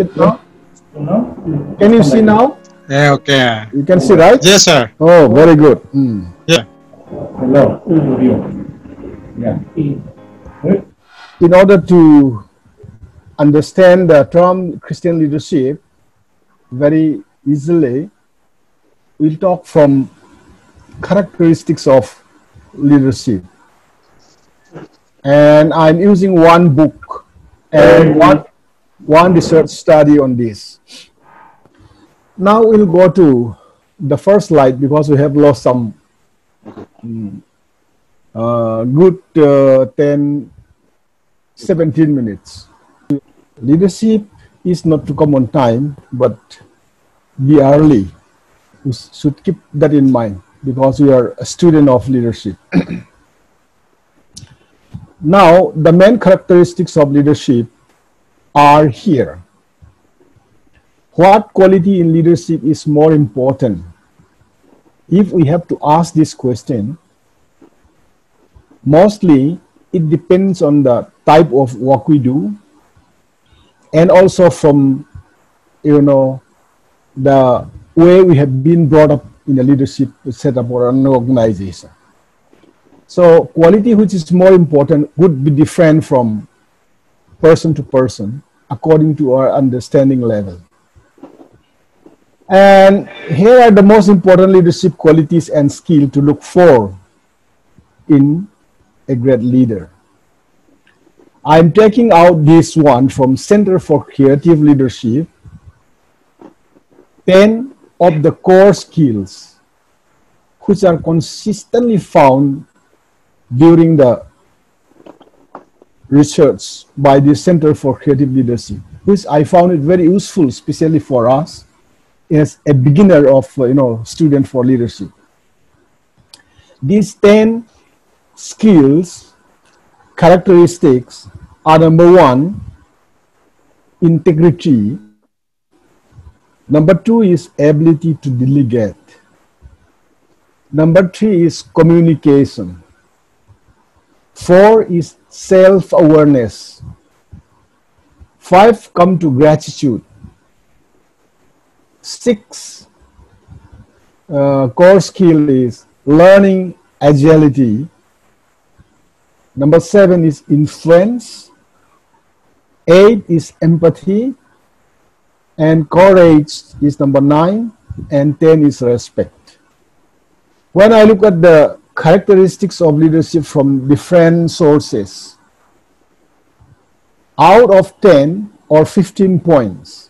it now? Can you see now? Yeah, okay. You can see, right? Yes, sir. Oh, very good. Yeah. Hello. Yeah. In order to understand the term Christian leadership very easily, we'll talk from characteristics of leadership. And I'm using one book and one research study on this. Now we'll go to the first slide because we have lost some good 10, 17 minutes. Leadership is not to come on time, but be early. We should keep that in mind because we are a student of leadership. Now, the main characteristics of leadership are here. What quality in leadership is more important? If we have to ask this question, mostly it depends on the type of work we do and also from, the way we have been brought up in a leadership setup or an organization. So quality which is more important would be different from person to person according to our understanding level. And here are the most important leadership qualities and skills to look for in a great leader. I'm taking out this one from Center for Creative Leadership, 10 of the core skills which are consistently found during the research by the Center for Creative Leadership, which I found it very useful, especially for us as a beginner of, student for leadership. These 10 skills, characteristics are: number 1, integrity. Number 2 is ability to delegate. Number 3 is communication. 4 is self-awareness. 5 come to gratitude. 6 core skill is learning agility. Number 7 is influence. 8 is empathy. And courage is number 9. And 10 is respect. When I look at the characteristics of leadership from different sources, out of 10 or 15 points,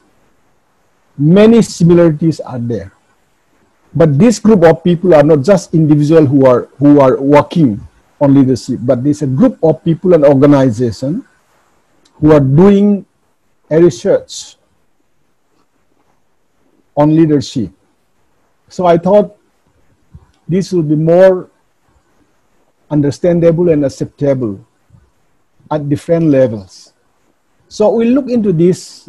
many similarities are there. But this group of people are not just individuals who are working on leadership, but there's a group of people and organization who are doing a research on leadership. So I thought this will be more understandable and acceptable at different levels. So we'll look into this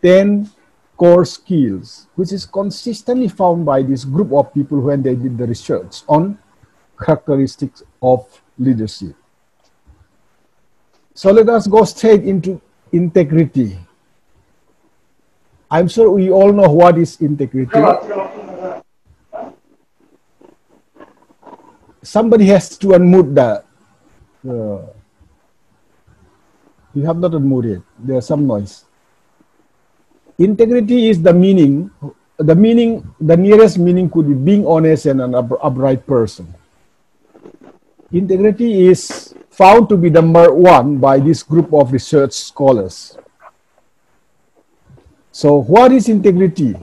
10 core skills, which is consistently found by this group of people when they did the research on characteristics of leadership. So let us go straight into integrity. I'm sure we all know what is integrity. Somebody has to unmute that. You have not unmuted it. There's some noise. Integrity is the meaning, the nearest meaning could be being honest and an upright person. Integrity is found to be number 1 by this group of research scholars. So what is integrity?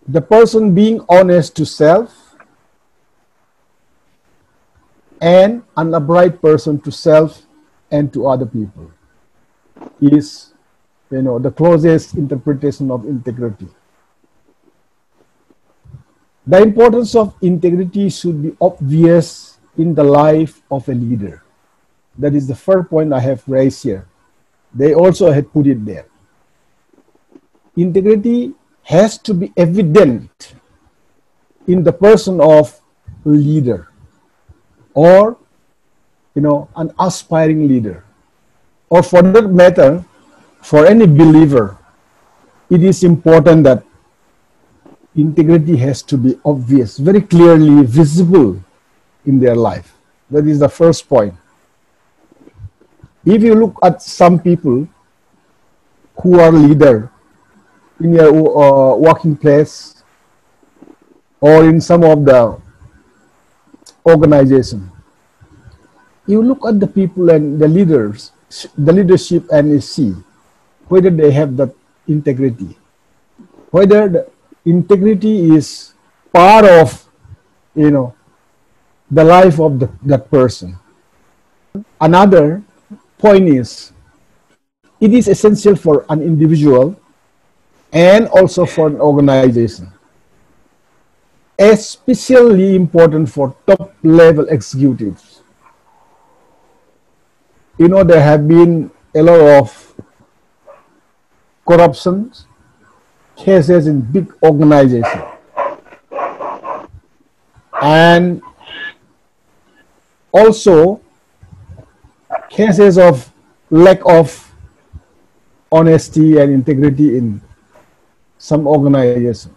The person being honest to self and an upright person to self and to other people is, the closest interpretation of integrity. The importance of integrity should be obvious in the life of a leader. That is the first point I have raised here. They also had put it there. Integrity has to be evident in the person of a leader or, an aspiring leader. Or for that matter, for any believer, it is important that integrity has to be obvious, very clearly visible in their life. That is the first point. If you look at some people who are leader in your working place or in some of the organization, you look at the people and the leaders, the leadership, and you see whether they have that integrity, whether the integrity is part of, the life of that person. Another point is, it is essential for an individual and also for an organization, especially important for top level executives. There have been a lot of corruption cases in big organizations, and also cases of lack of honesty and integrity in some organizations,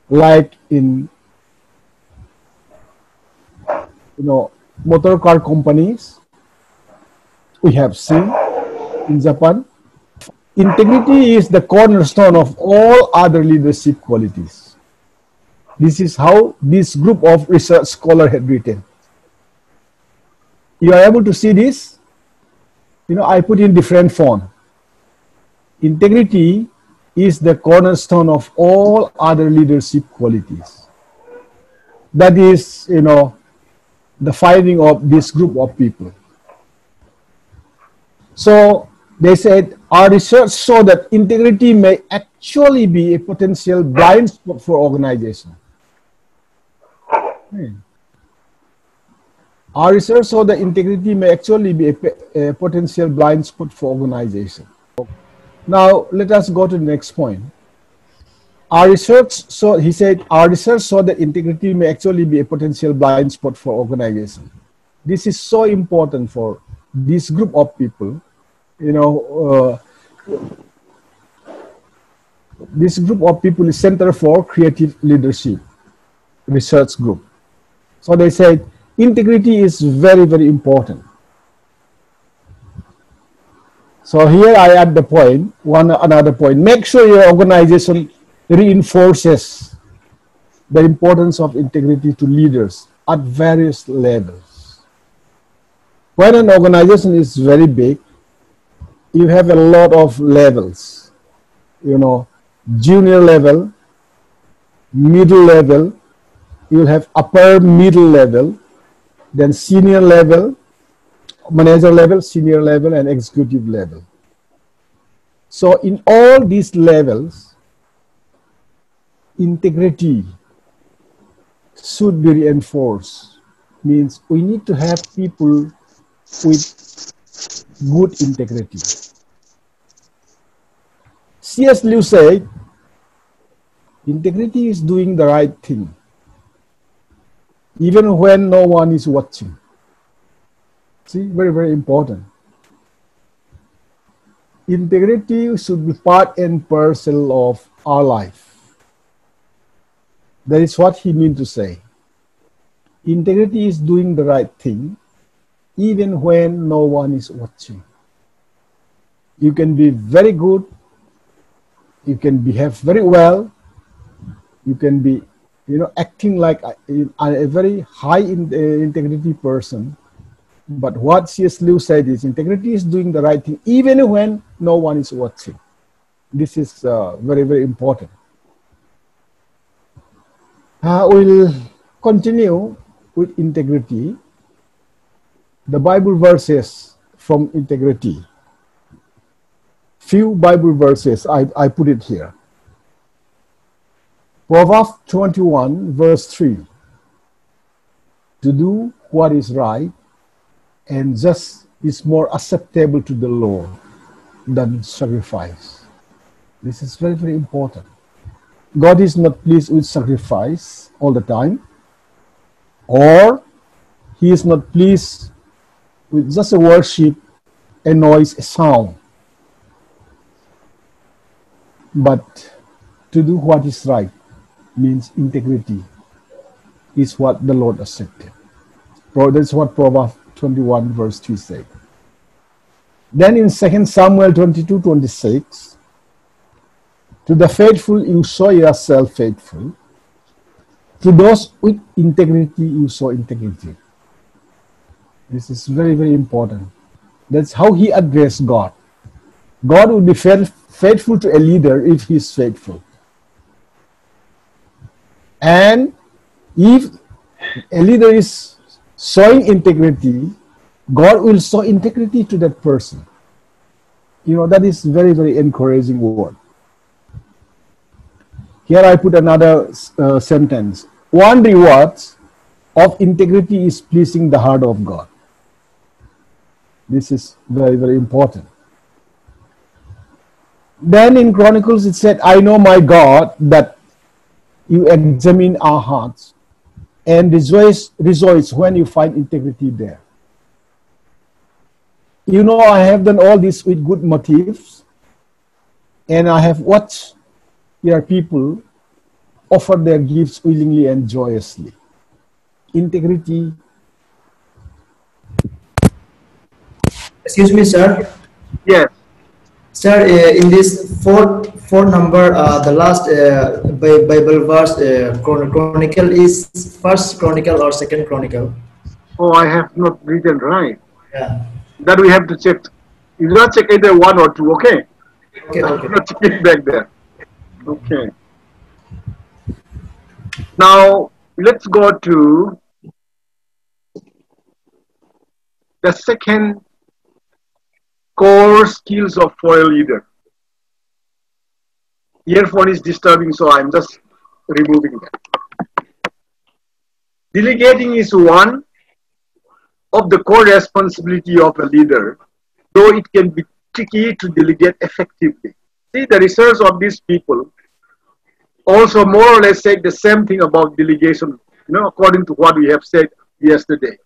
like in motor car companies. We have seen in Japan, integrity is the cornerstone of all other leadership qualities. This is how this group of research scholars had written. You are able to see this? I put in different font. Integrity is the cornerstone of all other leadership qualities. That is, the finding of this group of people. So they said, our research showed that integrity may actually be a potential blind spot for organization. Our research showed that integrity may actually be a potential blind spot for organization. Now, let us go to the next point. Our research showed, he said, our research showed that integrity may actually be a potential blind spot for organization. This is so important for this group of people. This group of people is Center for Creative Leadership research group. So they said integrity is very, very important. So here I add the point, another point. Make sure your organization reinforces the importance of integrity to leaders at various levels. When an organization is very big, you have a lot of levels, junior level, middle level, you'll have upper middle level, then senior level, manager level, senior level, and executive level. So in all these levels, integrity should be reinforced. Means we need to have people with good integrity. C.S. Lewis said, integrity is doing the right thing, even when no one is watching. See, very, very important. Integrity should be part and parcel of our life. That is what he meant to say. Integrity is doing the right thing, even when no one is watching. You can be very good, you can behave very well, you can be, acting like a very high integrity person. But what C.S. Lewis said is integrity is doing the right thing, even when no one is watching. This is very, very important. We'll continue with integrity. The Bible verses from integrity. Few Bible verses, I put it here. Proverbs 21 verse 3. To do what is right and just is more acceptable to the Lord than sacrifice. This is very, very important. God is not pleased with sacrifice all the time, or he is not pleased with just a worship, a noise, a sound. But to do what is right means integrity is what the Lord accepted. That's what Proverbs 21 verse 2 says. Then in 2 Samuel 22:26, to the faithful you show yourself faithful. To those with integrity you show integrity. This is very, very important. That's how he addressed God. God will be faithful to a leader if he is faithful. And if a leader is showing integrity, God will show integrity to that person. You know, that is very, very encouraging word. Here I put another sentence. One reward of integrity is pleasing the heart of God. This is very, very important. Then in Chronicles it said, I know my God that you examine our hearts and rejoice when you find integrity there. You know, I have done all this with good motives, and I have watched your people offer their gifts willingly and joyously. Integrity. Excuse me, sir. Yes. Sir, in this fourth number, the last Bible verse, Chronicle is First Chronicle or Second Chronicle? Oh, I have not written right. Yeah. That we have to check. You do not check either one or two, okay? Okay, okay. Not check it back there. Okay. Now, let's go to the second core skills of for a leader. Earphone is disturbing, so I'm just removing that. Delegating is one of the core responsibility of a leader, though it can be tricky to delegate effectively. See, the research of these people also more or less said the same thing about delegation, you know, according to what we have said yesterday.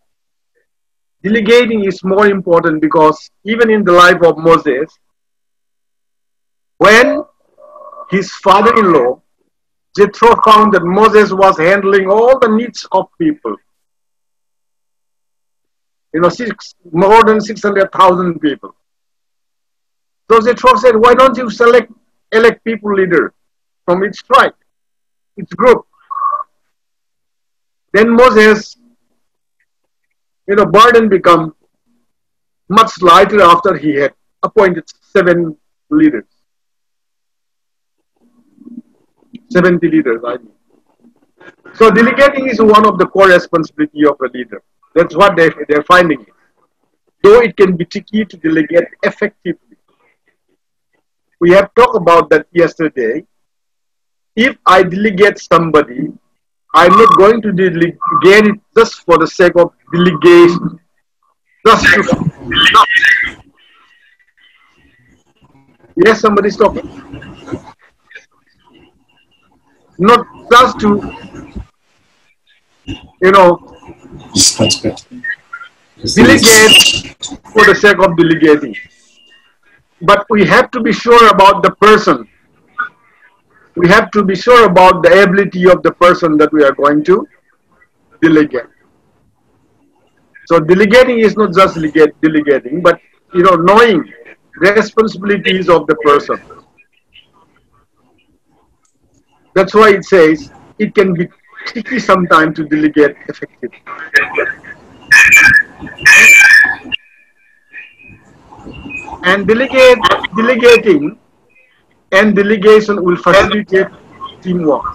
Delegating is more important because even in the life of Moses, when his father-in-law, Jethro, found that Moses was handling all the needs of people, you know, more than 600,000 people. So Jethro said, why don't you elect people leader from each tribe, each group? Then Moses, you know, burden become much lighter after he had appointed 7 leaders. 70 leaders, I mean. So delegating is one of the core responsibility of a leader. That's what they're finding. Though it can be tricky to delegate effectively. We have talked about that yesterday. If I delegate somebody, I'm not going to delegate it just for the sake of delegation. Just to, yes, somebody's talking. Not just to, you know, delegate for the sake of delegating. But we have to be sure about the person. We have to be sure about the ability of the person that we are going to delegate. So delegating is not just delegating, but, you know, knowing the responsibilities of the person. That's why it says it can be tricky sometimes to delegate effectively. And delegating and delegation will facilitate teamwork.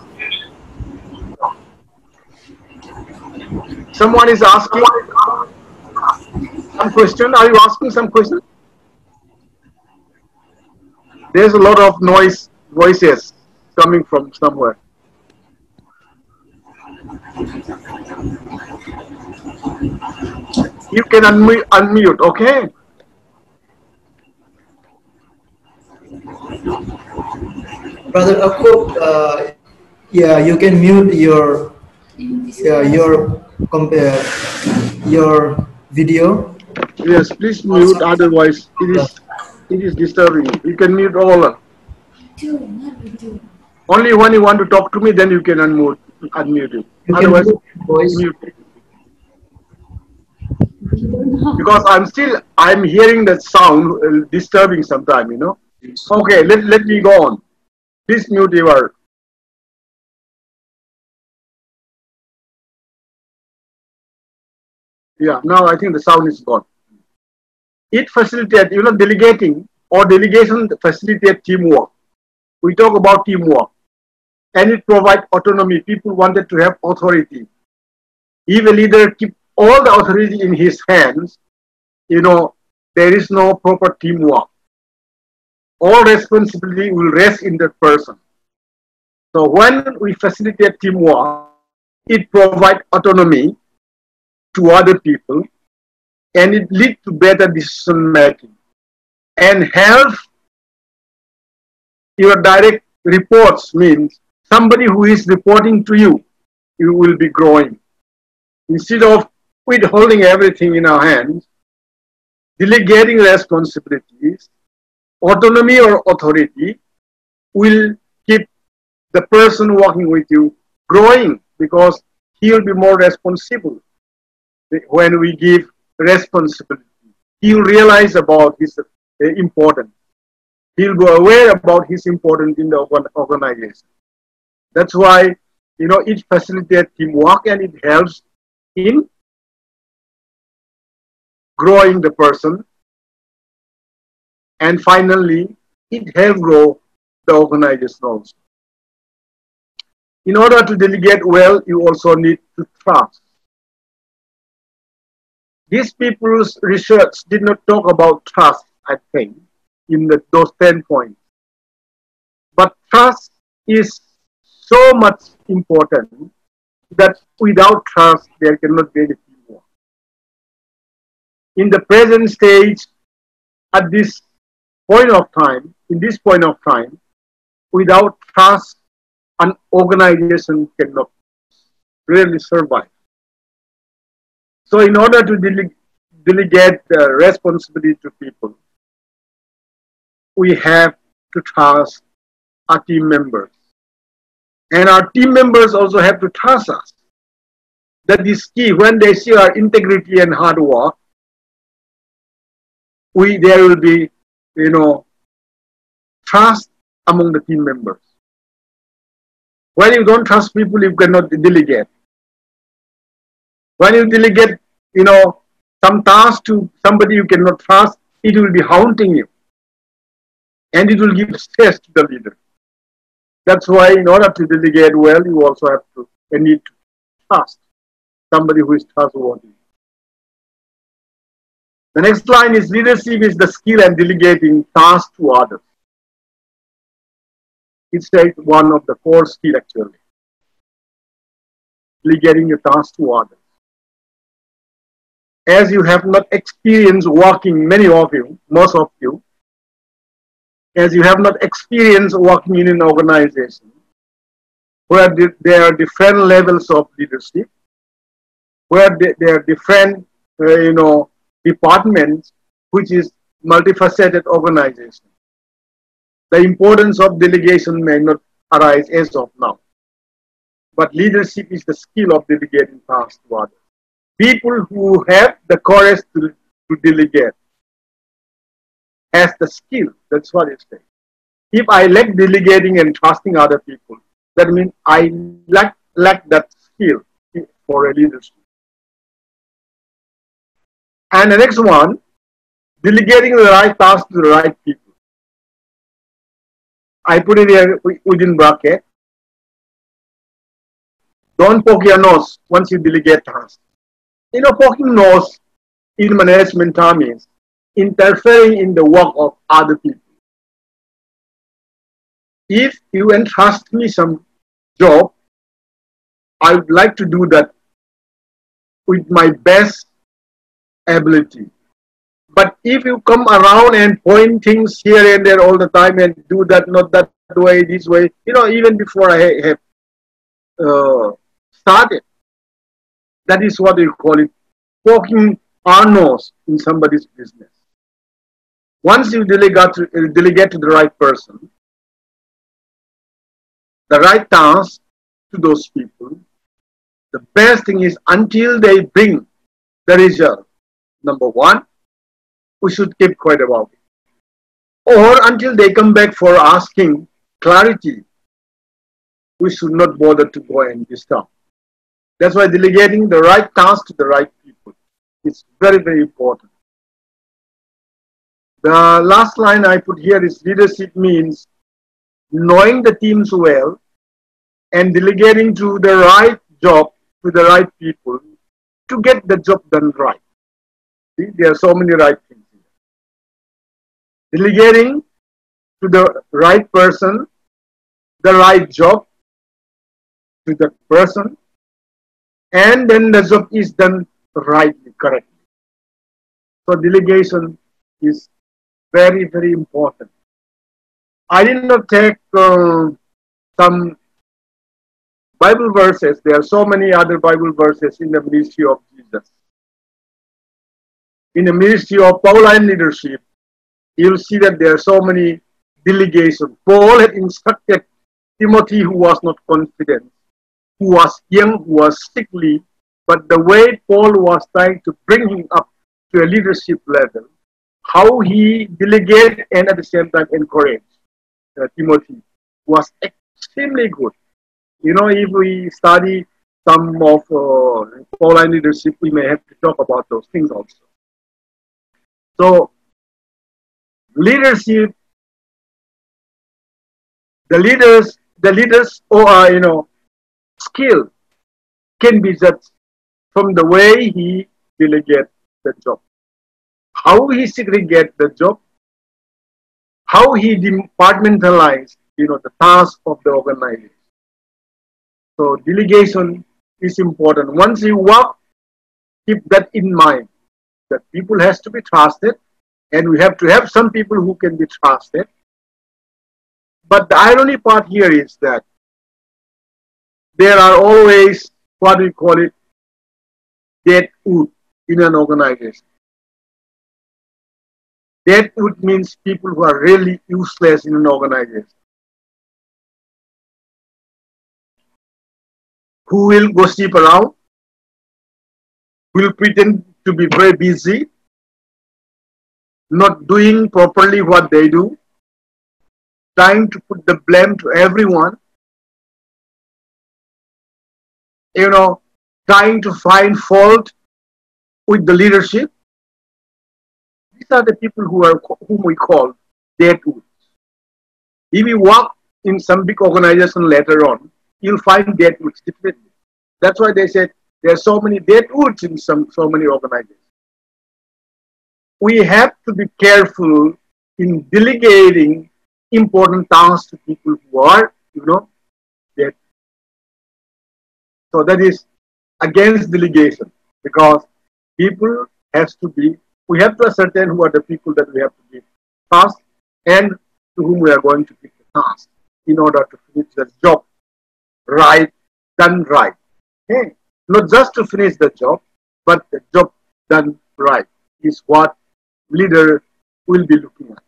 Someone is asking some question. Are you asking some question? There's a lot of voices coming from somewhere. You can unmute, okay? Brother Akub, yeah, you can mute your video. Yes, please mute. Otherwise, it is disturbing. You can mute all. Only when you want to talk to me, then you can unmute it. You can Otherwise, mute your voice. mute it. Because I'm hearing that sound disturbing sometime, you know. Okay, let me go on. Please mute your. Yeah, now I think the sound is gone. It facilitates, you know, delegating or delegation facilitate teamwork. We talk about teamwork. And it provides autonomy. People wanted to have authority. If a leader keep all the authority in his hands, you know, there is no proper teamwork. All responsibility will rest in that person. So when we facilitate teamwork, it provides autonomy to other people, and it leads to better decision making and help your direct reports. Means somebody who is reporting to you, you will be growing. Instead of withholding everything in our hands, delegating responsibilities, autonomy or authority will keep the person working with you growing, because he will be more responsible. When we give responsibility, he will realize about his importance. He will be aware about his importance in the organization. That's why, you know, it facilitates teamwork and it helps in growing the person. And finally, it helps grow the organization also. In order to delegate well, you also need to trust. These people's research did not talk about trust, I think, in those 10 points. But trust is so much important that without trust, there cannot be any teamwork. In the present stage, at this point of time, without trust, an organization cannot really survive. So in order to delegate responsibility to people, we have to trust our team members. And our team members also have to trust us. That is key. When they see our integrity and hard work, there will be, you know, trust among the team members. When you don't trust people, you cannot delegate. When you delegate, you know, some task to somebody you cannot trust, it will be haunting you. And it will give stress to the leader. That's why in order to delegate well, you also have to need to trust somebody who is trustworthy. The next line is leadership is the skill and delegating tasks to others. It's like one of the core skills actually. Delegating the task to others. As you have not experienced working, many of you, most of you, as you have not experienced working in an organization where there are different levels of leadership, where there are different, you know, departments, which is multifaceted organization. The importance of delegation may not arise as of now. But leadership is the skill of delegating tasks to others. People who have the courage to delegate has the skill. That's what it says. If I lack delegating and trusting other people, that means I lack that skill for a leadership. And the next one, delegating the right task to the right people. I put it here within bracket. Don't poke your nose once you delegate tasks. You know, poking nose in management term is interfering in the work of other people. If you entrust me some job, I would like to do that with my best ability. But if you come around and point things here and there all the time and do that, not that way, this way, you know, even before I have started, that is what you call it, poking our nose in somebody's business. Once you delegate to the right person, the right task to those people, the best thing is until they bring the result, number one, we should keep quiet about it. Or until they come back for asking clarity, we should not bother to go and disturb. That's why delegating the right task to the right people is very, very important. The last line I put here is leadership means knowing the teams well and delegating to the right job to the right people to get the job done right. See, there are so many right things here. Delegating to the right person, the right job to the person, and then the job is done rightly, correctly. So delegation is very, very important. I did not take some Bible verses. There are so many other Bible verses in the ministry of Jesus. In the ministry of Pauline leadership, you'll see that there are so many delegations. Paul had instructed Timothy, who was not confident, who was young, who was sickly, but the way Paul was trying to bring him up to a leadership level, how he delegated and at the same time encouraged Timothy was extremely good. You know, if we study some of Pauline leadership, we may have to talk about those things also. So, leadership, the leaders, or skill can be judged from the way he delegates the job, how he segregates the job, how he departmentalized, the task of the organization. So delegation is important. Once you work, keep that in mind, that people has to be trusted, and we have to have some people who can be trusted. But the irony part here is that there are always, what we call it, dead wood in an organization. Dead wood means people who are really useless in an organization, who will gossip around, will pretend to be very busy, not doing properly what they do, trying to put the blame to everyone, trying to find fault with the leadership. These are the people whom we call dead woods. If you work in some big organization later on, you'll find dead woods definitely. That's why they said there are so many dead woods in so many organizations. We have to be careful in delegating important tasks to people who are, dead. So that is against delegation, because people has to be, we have to ascertain who are the people that we have to give task and to whom we are going to give the task in order to finish the job right, done right. Okay? Not just to finish the job, but the job done right is what leader will be looking at.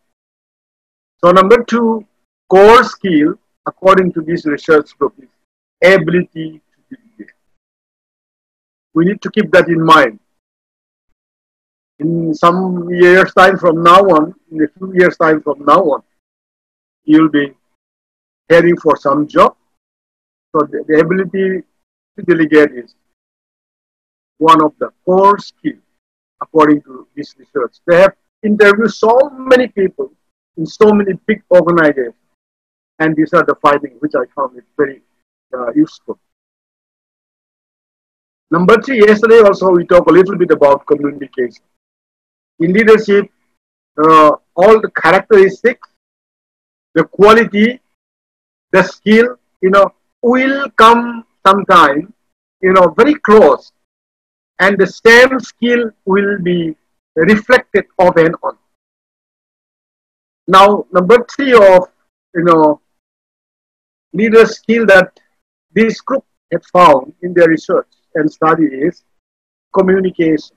So number 2, core skill, according to this research group, is ability to delegate. We need to keep that in mind. In some years' time from now on, in a few years' time from now on, you'll be heading for some job. So the ability to delegate is one of the core skills, according to this research. They have interviewed so many people in so many big organizations, and these are the findings which I found it very useful. Number 3, yesterday also we talked a little bit about communication. In leadership, all the characteristics, the quality, the skill, will come sometime, very close, and the same skill will be reflected off and on. Now, number 3 of, leader skill that this group had found in their research and study is communication.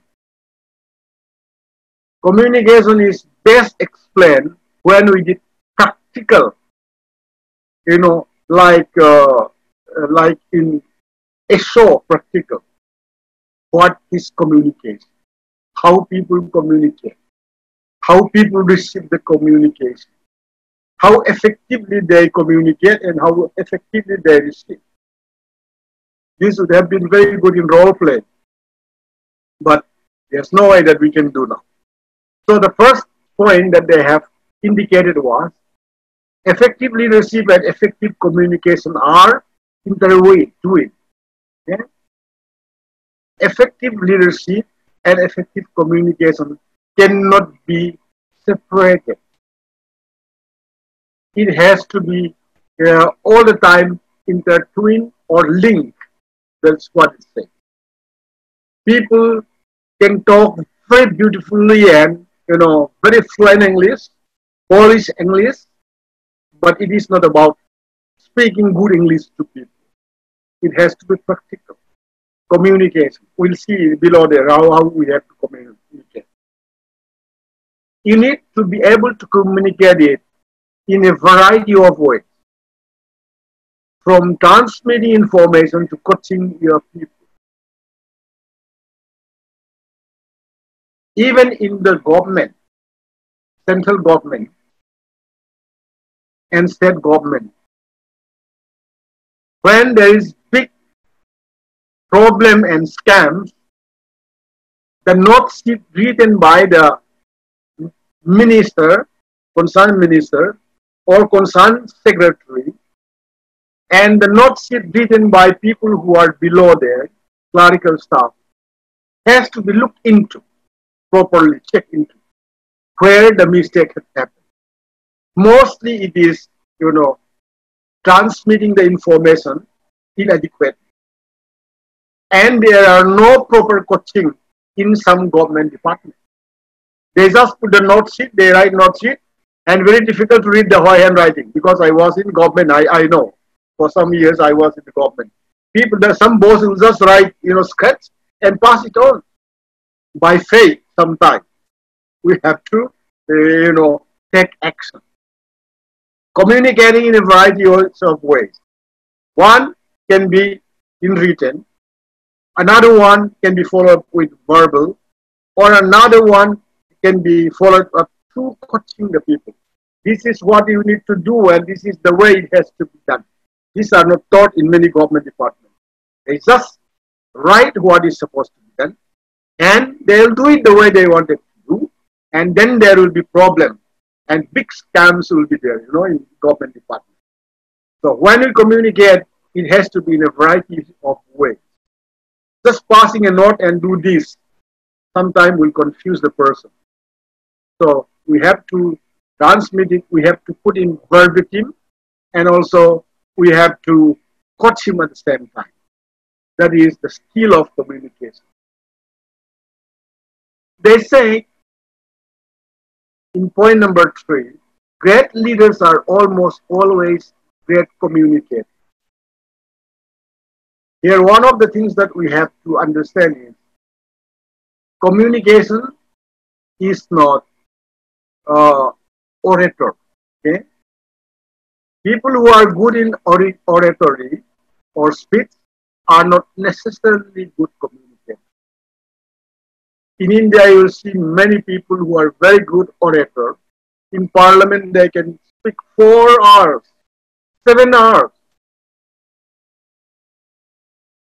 Communication is best explained when we did practical, like in a show practical. What is communication? How people communicate? How people receive the communication? How effectively they communicate and how effectively they receive. This would have been very good in role play, but there's no way that we can do now. So the first point that they have indicated was effective leadership and effective communication are intertwined. Okay? Effective leadership and effective communication cannot be separated. It has to be all the time intertwined or linked. That's what it says. People can talk very beautifully and very fluent English, Polish English, but it is not about speaking good English to people. It has to be practical. Communication. We'll see below there how we have to communicate. You need to be able to communicate it in a variety of ways, from transmitting information to coaching your people. Even in the government, central government and state government, when there is big problem and scams, the notes written by the minister, concerned minister, or concerned secretary, and the notes written by people who are below there, clerical staff, has to be looked into, properly checked into, where the mistake has happened. Mostly it is, transmitting the information inadequately. And there are no proper coaching in some government departments. They just put the note sheet, they write note sheet, and very difficult to read the handwriting, because I was in government, I know. For some years I was in the government. Some boss will just write, sketch and pass it on. By faith, sometimes we have to, take action. Communicating in a variety of ways. One can be in written, another one can be followed up with verbal, or another one can be followed up through coaching the people. This is what you need to do, and this is the way it has to be done. These are not taught in many government departments. They just write what is supposed to be done, and they'll do it the way they want it to do, and then there will be problems, and big scams will be there, in government departments. So when we communicate, it has to be in a variety of ways. Just passing a note and do this sometimes will confuse the person. So we have to transmit it, we have to put in verbatim, and also we have to coach him at the same time. That is the skill of communication. They say in point number 3, great leaders are almost always great communicators. Here, one of the things that we have to understand is communication is not orator. Okay? People who are good in oratory or speech are not necessarily good communicators. In India, you will see many people who are very good orators. In parliament, they can speak 4 hours, 7 hours.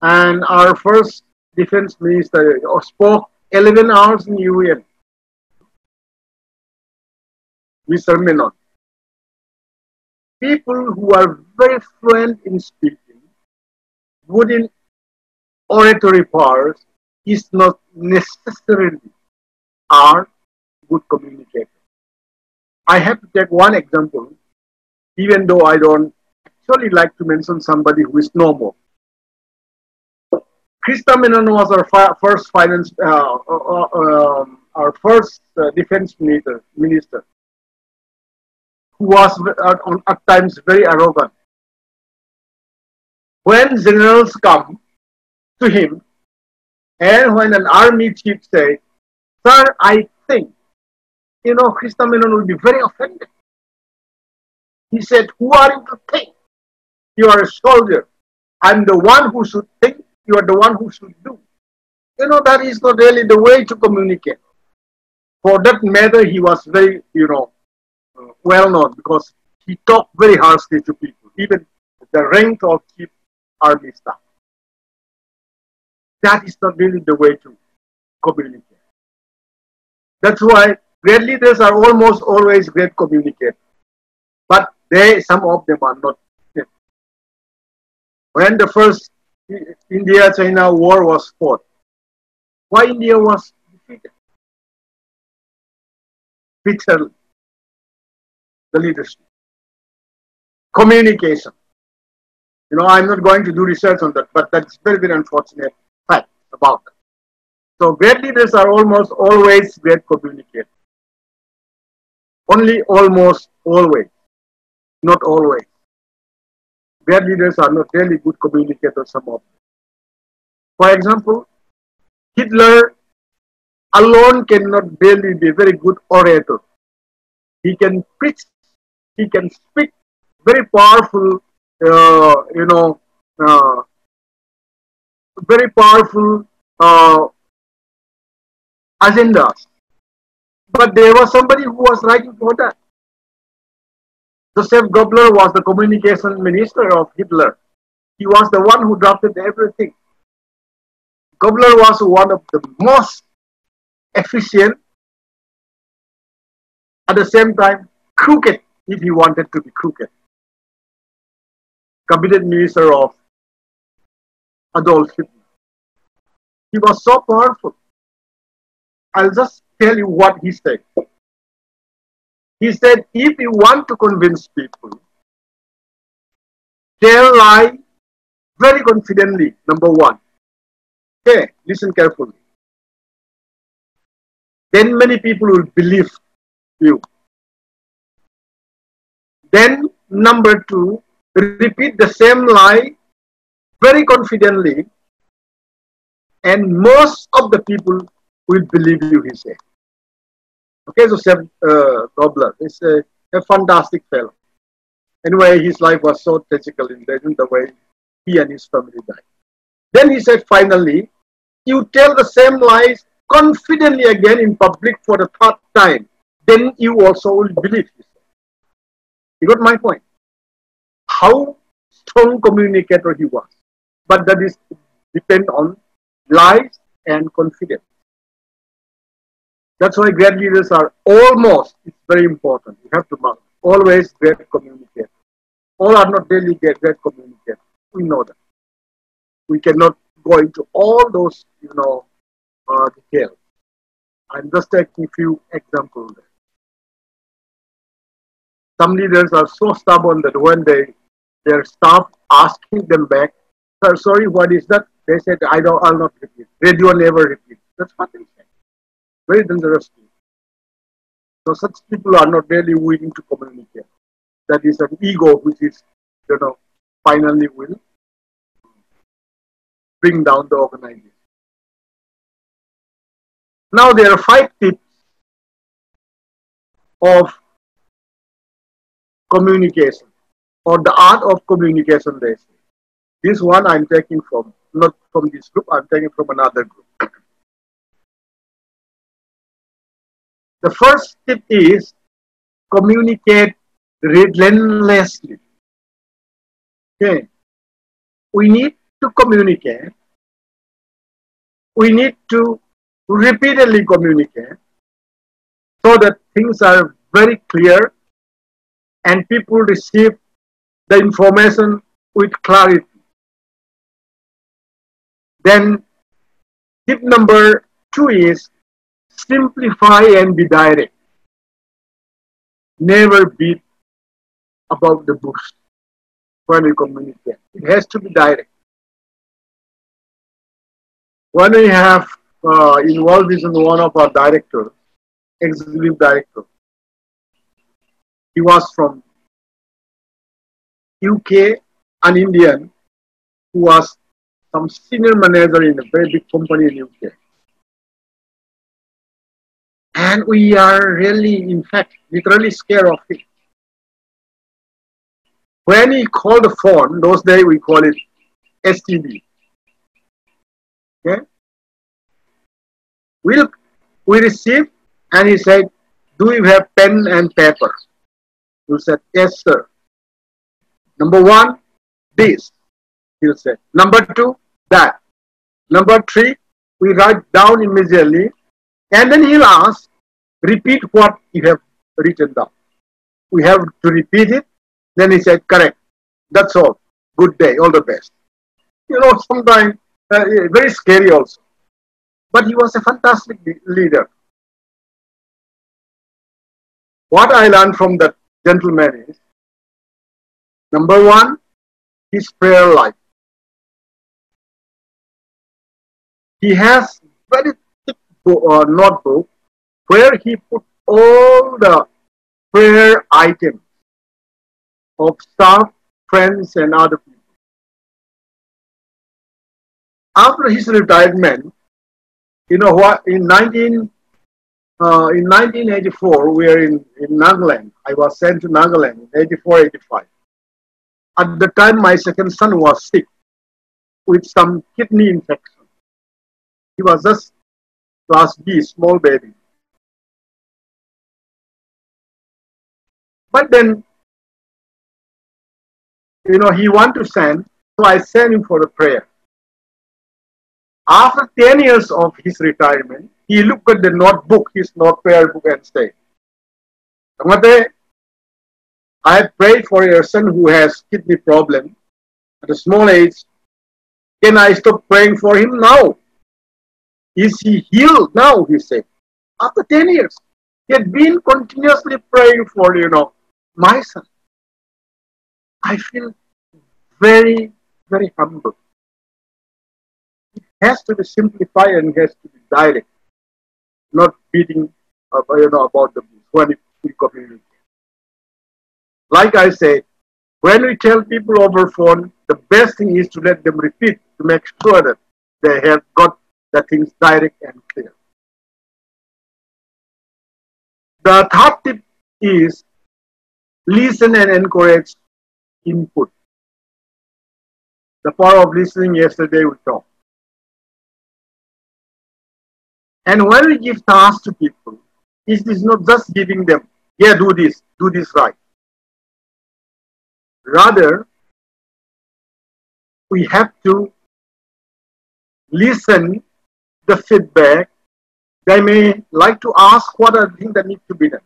And our first defense minister spoke 11 hours in UN. Mr. Menon. People who are very fluent in speaking, good in oratory powers, is not necessarily are good communicators. I have to take one example, even though I don't actually like to mention somebody who is no more. Krista Menon was our first defense minister, who was at times very arrogant. When generals come to him, and when an army chief says, "Sir, I think, Krista Menon will be very offended." He said, "Who are you to think? You are a soldier. I'm the one who should think. You are the one who should do. You know, that is not really the way to communicate. For that matter, he was very, well known because he talked very harshly to people, even the rank of chief army staff. That is not really the way to communicate. That's why great leaders are almost always great communicators. But some of them are not. When the first India-China war was fought, why India was defeated? Bitterly. The leadership. Communication. You know, I'm not going to do research on that, but that's very, very unfortunate fact about that. So great leaders are almost always great communicators. Only almost always, not always. Great leaders are not really good communicators, some of them. For example, Hitler alone cannot really be a very good orator. He can preach, he can speak very powerful, very powerful agendas. But there was somebody who was writing for that. Joseph Goebbels was the communication minister of Hitler. He was the one who drafted everything. Goebbels was one of the most efficient, at the same time crooked, if he wanted to be crooked, cabinet minister of Adolf Hitler. He was so powerful. I'll just tell you what he said. He said, if you want to convince people, tell lie very confidently, number one. Okay, listen carefully. Then many people will believe you. Then, number two, repeat the same lie very confidently, and most of the people will believe you, he said. Okay, so Goebbels is a fantastic fellow. Anyway, his life was so tragical in the way he and his family died. Then he said, finally, you tell the same lies confidently again in public for the third time. Then you also will believe, he said. You got my point? How strong communicator he was. But that is depend on lies and confidence. That's why great leaders are almost, it's very important. You have to mark, always great communicators. All are not really great communicators. We know that. We cannot go into all those, details. I'm just taking a few examples there. Some leaders are so stubborn that when their staff asking them back, sir, sorry, what is that? They said, I'll not repeat. Radio never repeat. That's what they say. Very dangerous. So such people are not really willing to communicate. That is an ego which is, finally will bring down the organization. Now there are 5 tips of communication, or the art of communication, they say. This one I'm taking from, not from this group, I'm taking from another group. The first tip is communicate relentlessly. Okay. We need to communicate. We need to repeatedly communicate so that things are very clear and people receive the information with clarity. Then tip number 2 is simplify and be direct. Never beat about the bush when you communicate. It has to be direct. When we have involved in one of our directors, executive director, he was from UK, an Indian who was some senior manager in a very big company in UK. And we are really, in fact, literally scared of him. When he called the phone, those days we call it STD. Okay? We received, and he said, "Do you have pen and paper?" We said, "Yes, sir." Number one, this. He'll say. Number two, that. Number three, we write down immediately, and then he'll ask, "Repeat what you have written down." We have to repeat it. Then he said, "Correct. That's all. Good day. All the best." You know, sometimes very scary also. But he was a fantastic leader. What I learned from that gentleman is, number one, his prayer life. He has very thick notebook where he put all the prayer items of staff, friends, and other people. After his retirement, you know what? In 1984, we were in Nagaland. I was sent to Nagaland in 84, 85. At the time, my second son was sick with some kidney infection. He was just class B, small baby. But then, you know, he wanted to send, so I sent him for a prayer. After 10 years of his retirement, he looked at the notebook, his prayer book, and said, "Songate, I have prayed for your son who has kidney problem at a small age. Can I stop praying for him now? Is he healed now?" He said. After 10 years, he had been continuously praying for, you know, my son. I feel very, very humble. It has to be simplified and has to be direct, not beating, you know, about the bush when we communicate. Like I said, when we tell people over phone, the best thing is to let them repeat to make sure that they have got the things direct and clear. The third tip is listen and encourage input. The power of listening, yesterday we talked. And when we give tasks to people, it is not just giving them, "Yeah, do this right." Rather, we have to listen the feedback. They may like to ask what are the things that need to be done.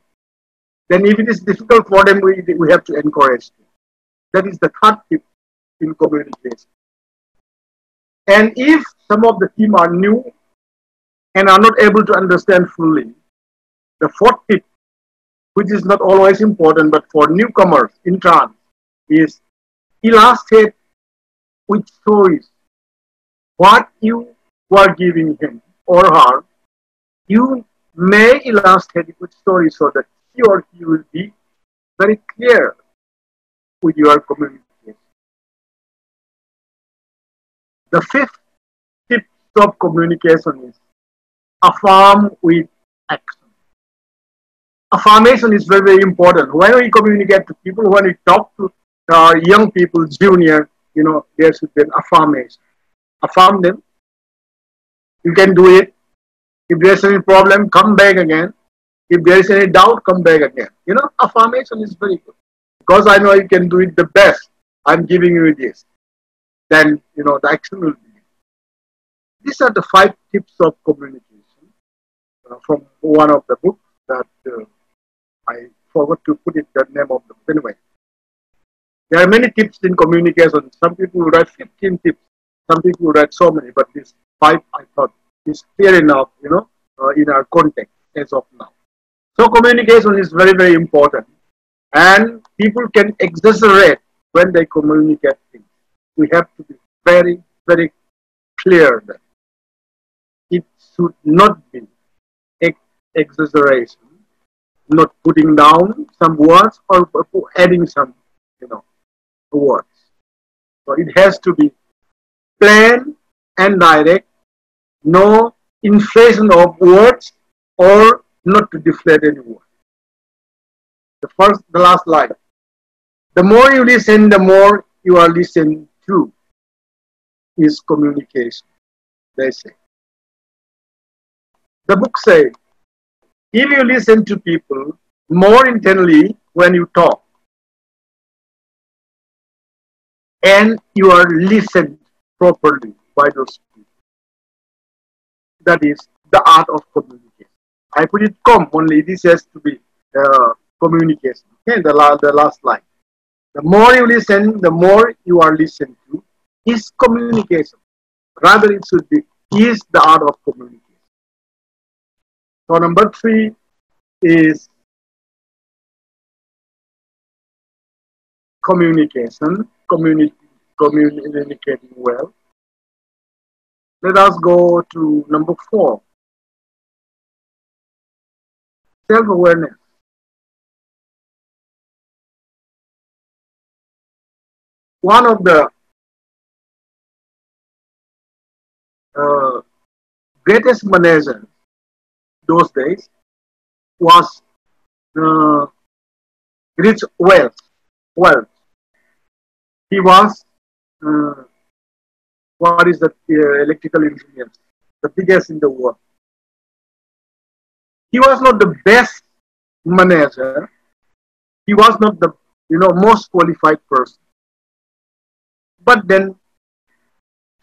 Then if it is difficult for them, we have to encourage them. That is the third tip in communication. And if some of the team are new and are not able to understand fully, the fourth tip, which is not always important, but for newcomers, interns, is illustrate with stories what you were giving him or her. You may illustrate it with stories so that he or she will be very clear with your communication. The fifth tip of communication is affirm with action. Affirmation is very, very important. When we communicate to people, when we talk to our young people, junior, you know, there should be an affirmation. Affirm them. You can do it. If there's any problem, come back again. If there is any doubt, come back again. You know, affirmation is very good. Because I know you can do it the best, I'm giving you this. Then, you know, the action will be. These are the 5 tips of communication from one of the books that I forgot to put it the name of the book. Anyway, there are many tips in communication. Some people will write 15 tips. Some people will write so many, but these 5 I thought is clear enough, you know, in our context as of now. So communication is very, very important. And people can exaggerate when they communicate things. We have to be very, very clear that it should not be exaggeration, not putting down some words or adding some, you know, words. So it has to be plain and direct, no inflation of words or not to deflate any word. The last line. The more you listen, the more you are listened to is communication, they say. The book says, if you listen to people more intently when you talk, and you are listened properly by those people, that is the art of communication. I put it only, this has to be communication. Okay, the last line. The more you listen, the more you are listened to is communication. Rather, it should be is the art of communication. So number 3 is communication, communicating well. Let us go to number 4, self-awareness. One of the greatest managers those days was rich wealth. He was what is the electrical engineer, the biggest in the world. He was not the best manager. He was not the most qualified person. But then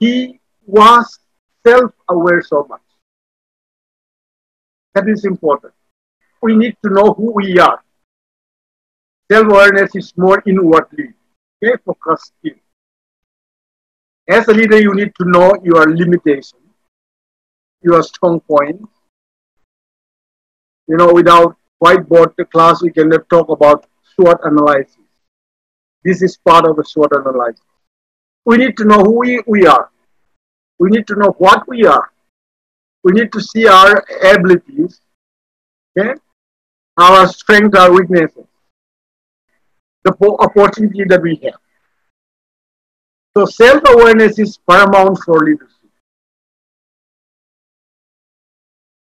he was self-aware so much. That is important. We need to know who we are. Self-awareness is more inwardly. Okay, focus skill. As a leader, you need to know your limitations, your strong points. Without whiteboard the class, we cannot talk about SWOT analysis. This is part of the SWOT analysis. We need to know who we are. We need to know what we are. We need to see our abilities, okay? Our strengths, our weaknesses, the opportunity that we have. So self-awareness is paramount for leadership.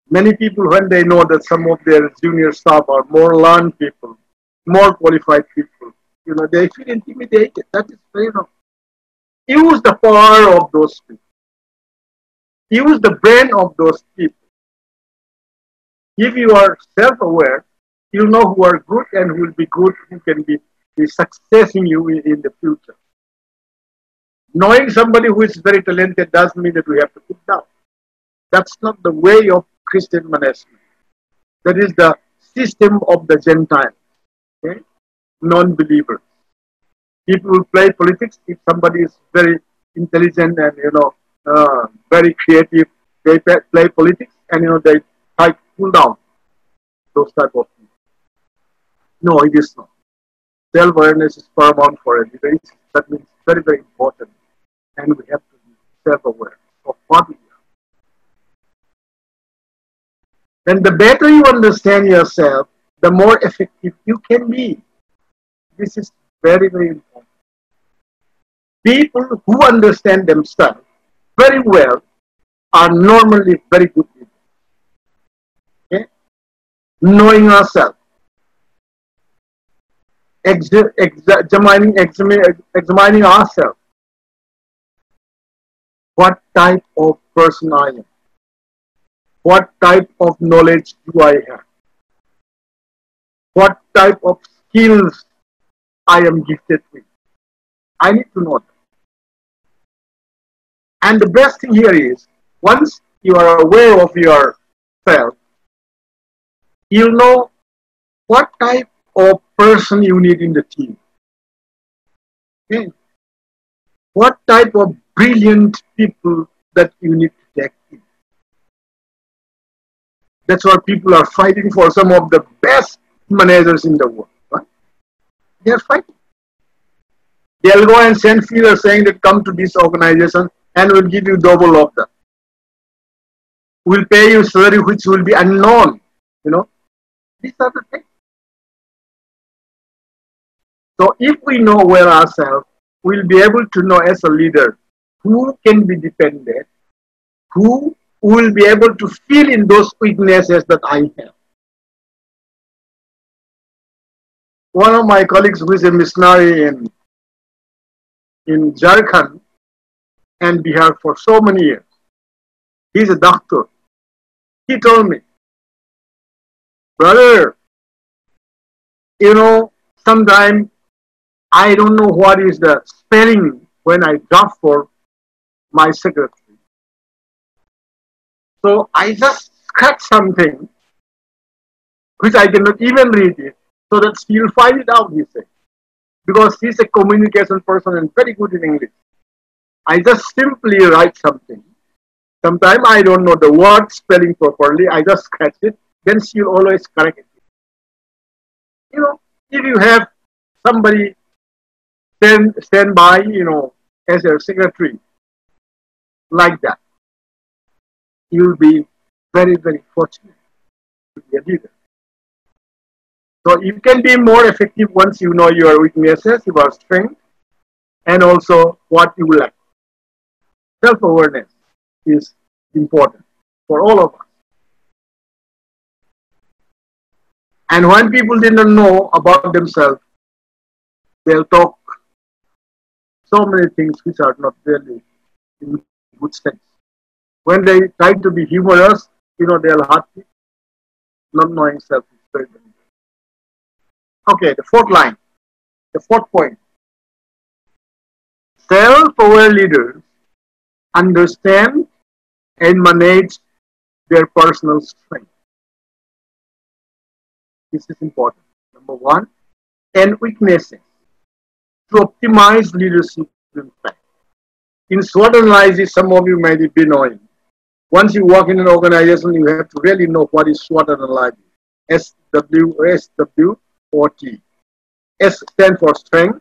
Many people, when they know that some of their junior staff are more learned people, more qualified people, they feel intimidated. That is very wrong. Use the power of those people. Use the brain of those people. If you are self-aware, you know who are good and who will be good, who can be successing you in the future. Knowing somebody who is very talented doesn't mean that we have to put down. That's not the way of Christian management. That is the system of the Gentiles, okay? Non-believers. People will play politics if somebody is very intelligent and very creative. They play politics and they try to pull down those type of things. No, it is not. Self-awareness is paramount for a leader. That means very, very important. And we have to be self-aware of what we are. Then the better you understand yourself, the more effective you can be. This is very, very important. People who understand themselves very well are normally very good people. Okay? Knowing ourselves, examining ourselves. What type of person I am? What type of knowledge do I have? What type of skills I am gifted with? I need to know that. And the best thing here is, once you are aware of yourself, you'll know what type of person you need in the team. Okay? What type of brilliant people that you need to take in. That's what people are fighting for. Some of the best managers in the world. Right? They are fighting. They'll go and send feelers saying that come to this organization and we'll give you double of that. We'll pay you salary which will be unknown. These are the things. So if we know well ourselves, we'll be able to know as a leader who can be depended, who will be able to fill in those weaknesses that I have. one of my colleagues who is a missionary in Jharkhand and Bihar for so many years. He's a doctor. He told me, brother, you know, sometimes I don't know what is the spelling when I draft for my secretary. So I just scratch something which I cannot even read it, so that he'll find it out, he said. Because he's a communication person and very good in English. I just simply write something. Sometimes I don't know the word spelling properly. I just scratch it. Then she'll always correct it. You know, if you have somebody stand by, you know, as a secretary like that, you'll be very, very fortunate to be a leader. So you can be more effective once you know your weaknesses, your strengths, and also what you lack. Self-awareness is important for all of us. And when people didn't know about themselves, they'll talk so many things which are not really in good sense. When they try to be humorous, you know, they'll hurt people. Not knowing self is very dangerous. Okay, the fourth line, the fourth point. Self-aware leaders understand and manage their personal strength. This is important. Number one, and weaknesses to optimize leadership impact. In SWOT analysis, some of you might be knowing. Once you work in an organization, you have to really know what is SWOT analysis. SWOT. S stands for strength.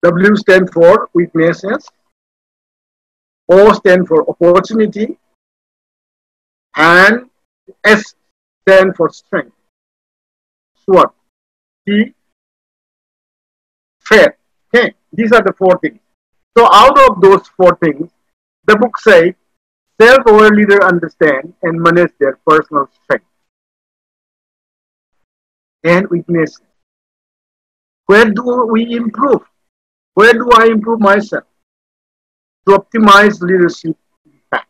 W stands for weaknesses. O stands for opportunity. And S stands for strength. SWOT. T, fair. Okay, these are the four things. So out of those four things, the book says, self-aware leaders understand and manage their personal strength and weaknesses. Where do we improve? Where do I improve myself to optimize leadership impact?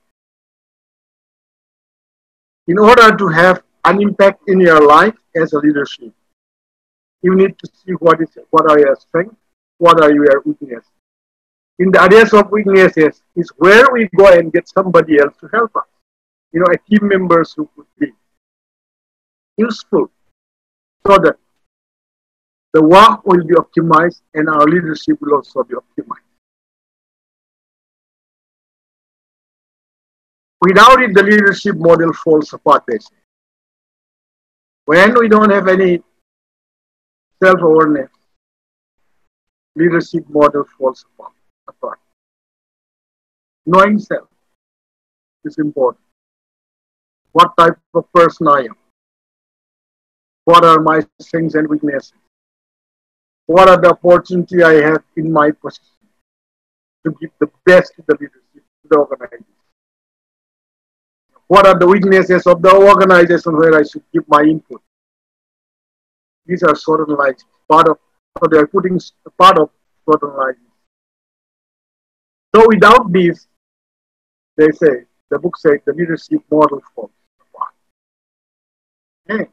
In order to have an impact in your life as a leadership, you need to see what are your strengths, what are your weaknesses. In the areas of weaknesses is where we go and get somebody else to help us. You know, a team members who could be useful so that the work will be optimized and our leadership will also be optimized. Without it, the leadership model falls apart, basically. When we don't have any self-awareness, leadership model falls apart. Knowing self is important. What type of person I am? What are my strengths and weaknesses? What are the opportunities I have in my position to give the best to the leadership, to the organization? What are the weaknesses of the organization where I should give my input? These are SWOT analysis, so they are putting part of SWOT analysis. So without this, they say, the book says the leadership model falls apart. Okay.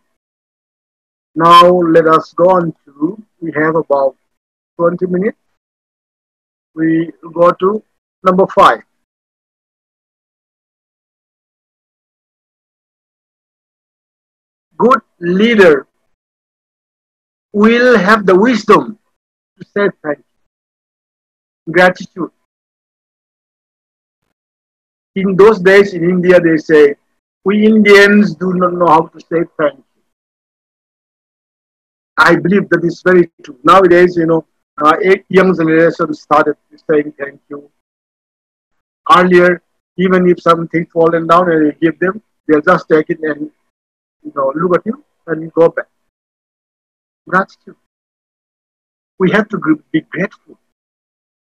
Now let us go on to, we have about 20 minutes. We go to number 5. Good leader will have the wisdom to say thank you. Gratitude. In those days in India, they say, we Indians do not know how to say thank you. I believe that is very true. Nowadays, you know, young generation started saying thank you. Earlier, even if something fallen down and you give them, they'll just take it and, you know, look at you and go back. Gratitude. We have to be grateful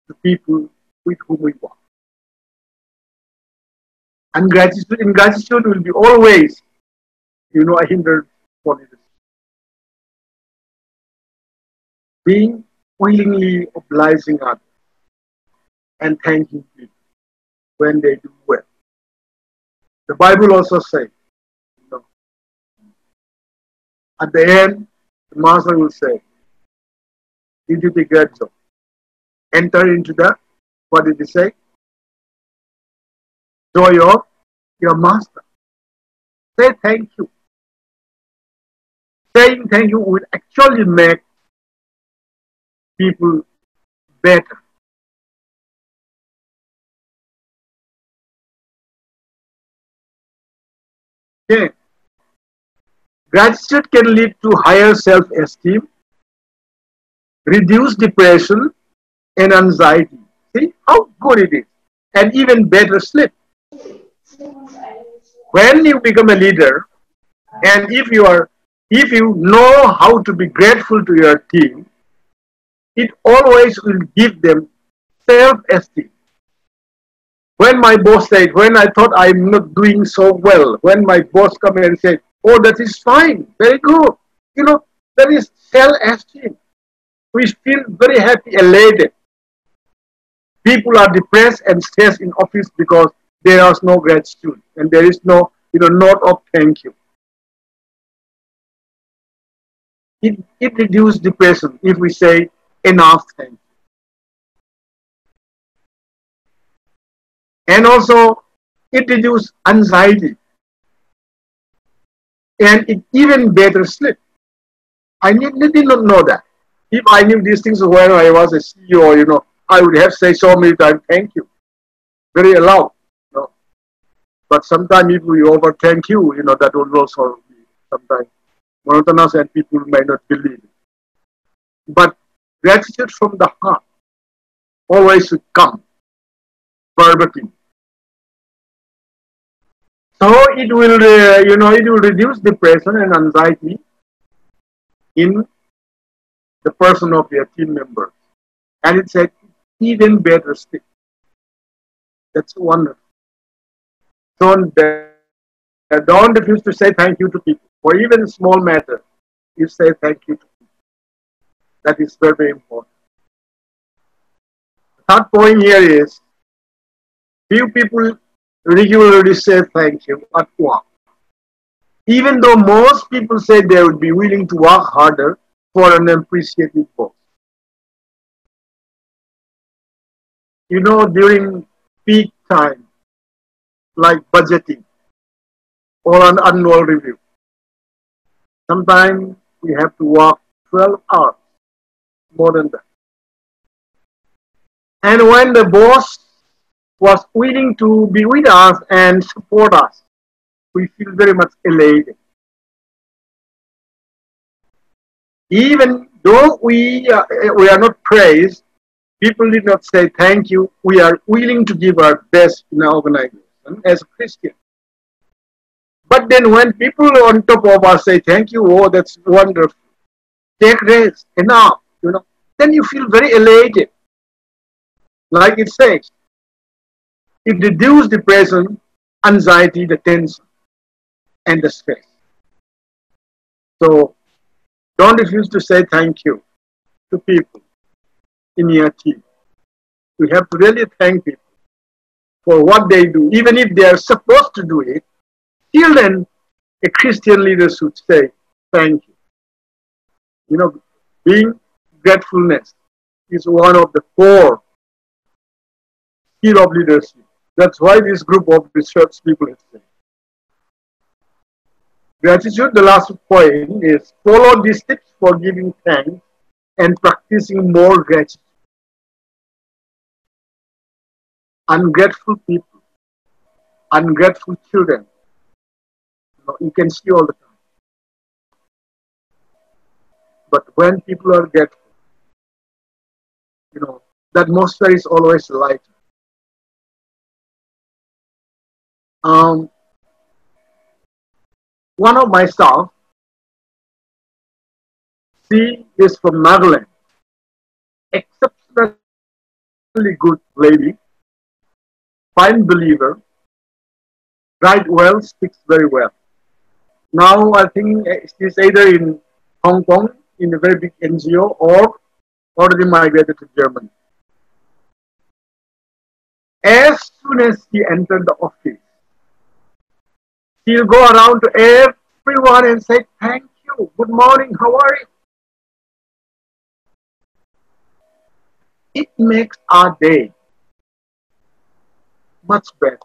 to people with whom we work. And ingratitude will be always, you know, a hindrance for leadership. being willingly obliging others and thanking people when they do well. The Bible also says, you know, at the end, the master will say, "You did a great job. Enter into the," what did he say? "Joy of your master." Say thank you. Saying thank you will actually make people better. Okay. Gratitude can lead to higher self-esteem, reduce depression and anxiety. See how good it is. And even better sleep. When you become a leader, and if you know how to be grateful to your team, it always will give them self-esteem. When my boss said, when I thought I'm not doing so well, when my boss come and said, "Oh, that is fine, very good," you know, that is self-esteem. We feel very happy, elated. People are depressed and stressed in office because there is no gratitude and there is no, note of thank you. It reduces depression if we say enough thank you. And also, it reduces anxiety and it even better sleep. I did not know that. If I knew these things when I was a CEO, I would have said so many times, "Thank you," very loud. But sometimes if we over thank you, that will also be sometimes monotonous and people may not believe it. But gratitude from the heart always should come verbatim. So it will, it will reduce depression and anxiety in the person of their team members. And it's an even better state. That's wonderful. Don't refuse to say thank you to people. For even a small matter, you say thank you to people. That is very, very important. The third point here is, few people regularly say thank you at work. Even though most people say they would be willing to work harder for an appreciative boss. During peak time, like budgeting or an annual review, sometimes we have to work 12 hours, more than that. And when the boss was willing to be with us and support us, we feel very much elated. Even though we are not praised, people did not say thank you. We are willing to give our best in our organization as a Christian. But then when people on top of us say thank you, "Oh, that's wonderful. Take rest, enough," then you feel very elated. Like it says, it reduces depression, anxiety, the tension, and the stress. So don't refuse to say thank you to people in your team. We have to really thank people for what they do. Even if they are supposed to do it, till then, a Christian leader should say thank you. Being gratefulness is one of the core skill of leadership. That's why this group of research people have said. Gratitude, the last point, is follow these tips for giving thanks and practicing more gratitude. Ungrateful people, ungrateful children, you can see all the time. But when people are grateful, the atmosphere is always lighter. One of my staff, she is from Nagaland, exceptionally good lady, fine believer, write well, speaks very well. Now I think she's either in Hong Kong in a very big NGO or already migrated to Germany. As soon as he entered the office, he'll go around to everyone and say, thank you, good morning, how are you? It makes our day much better.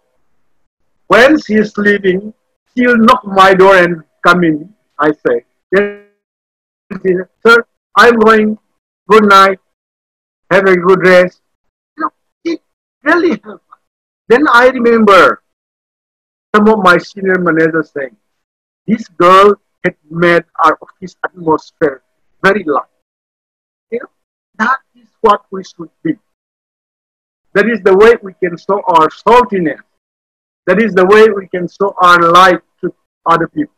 When she's leaving, she'll knock my door and come in. I say, yes, sir, I'm going, good night, have a good rest. You know, it really helps. Then I remember some of my senior managers saying, this girl had made our office atmosphere very light. You know, that is what we should be. That is the way we can show our saltiness. That is the way we can show our light to other people.